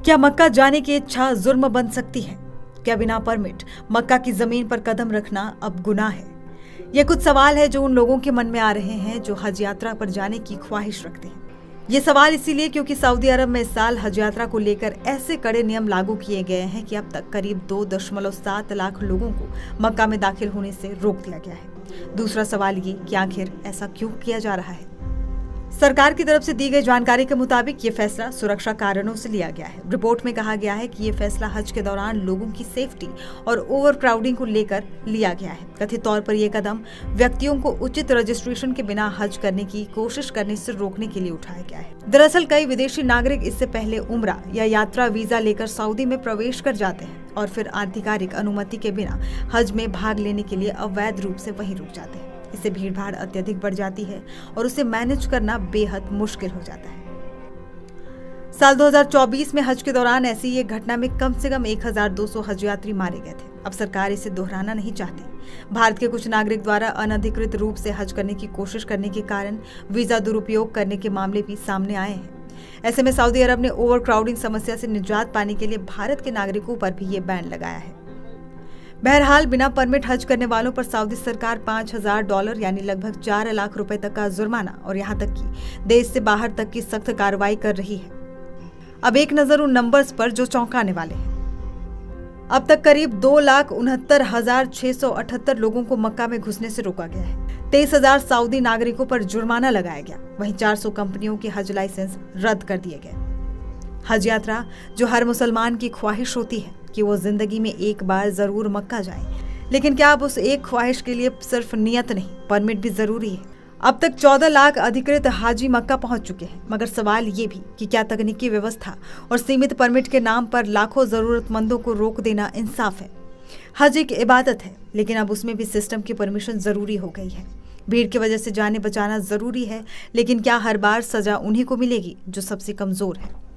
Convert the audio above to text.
क्या मक्का जाने की इच्छा जुर्म बन सकती है? क्या बिना परमिट मक्का की जमीन पर कदम रखना अब गुनाह है? ये कुछ सवाल है जो उन लोगों के मन में आ रहे हैं जो हज यात्रा पर जाने की ख्वाहिश रखते हैं। ये सवाल इसीलिए क्योंकि सऊदी अरब में इस साल हज यात्रा को लेकर ऐसे कड़े नियम लागू किए गए हैं कि अब तक करीब 2.7 लाख लोगों को मक्का में दाखिल होने से रोक दिया गया है। दूसरा सवाल ये कि आखिर ऐसा क्यों किया जा रहा है? सरकार की तरफ से दी गई जानकारी के मुताबिक ये फैसला सुरक्षा कारणों से लिया गया है। रिपोर्ट में कहा गया है कि ये फैसला हज के दौरान लोगों की सेफ्टी और ओवर क्राउडिंग को लेकर लिया गया है। कथित तौर पर यह कदम व्यक्तियों को उचित रजिस्ट्रेशन के बिना हज करने की कोशिश करने से रोकने के लिए उठाया गया है। दरअसल कई विदेशी नागरिक इससे पहले उम्रा या यात्रा वीजा लेकर सऊदी में प्रवेश कर जाते हैं और फिर आधिकारिक अनुमति के बिना हज में भाग लेने के लिए अवैध रूप से वहीं रुक जाते हैं। इससे भीड़भाड़ अत्यधिक बढ़ जाती है और उसे मैनेज करना बेहद मुश्किल हो जाता है। साल 2024 में हज के दौरान ऐसी एक घटना में कम से कम 1200 हज यात्री मारे गए थे। अब सरकार इसे दोहराना नहीं चाहती। भारत के कुछ नागरिक द्वारा अनधिकृत रूप से हज करने की कोशिश करने के कारण वीजा दुरुपयोग करने के मामले भी सामने आए हैं। ऐसे में सऊदी अरब ने ओवर क्राउडिंग समस्या से निजात पाने के लिए भारत के नागरिकों पर भी ये बैन लगाया है। बहरहाल बिना परमिट हज करने वालों पर सऊदी सरकार $5,000 यानी लगभग 4 लाख रुपए तक का जुर्माना और यहां तक कि देश से बाहर तक की सख्त कार्रवाई कर रही है। अब एक नजर उन नंबर्स पर जो चौंकाने वाले हैं। अब तक करीब 2,69,678 लोगों को मक्का में घुसने से रोका गया है। 23,000 सऊदी नागरिकों पर जुर्माना लगाया गया। वहीं 400 कंपनियों के हज लाइसेंस रद्द कर दिए गए। हज यात्रा जो हर मुसलमान की ख्वाहिश होती है कि वो जिंदगी में एक बार जरूर मक्का जाए, लेकिन क्या अब उस एक ख्वाहिश के लिए सिर्फ नियत नहीं, परमिट भी जरूरी है? अब तक 14 लाख अधिकृत हाजी मक्का पहुंच चुके हैं, मगर सवाल ये भी कि क्या तकनीकी व्यवस्था और सीमित परमिट के नाम पर लाखों जरूरतमंदों को रोक देना इंसाफ है? हज एक इबादत है, लेकिन अब उसमें भी सिस्टम की परमिशन जरूरी हो गई है। भीड़ की वजह से जाने बचाना जरूरी है, लेकिन क्या हर बार सजा उन्हीं को मिलेगी जो सबसे कमजोर है?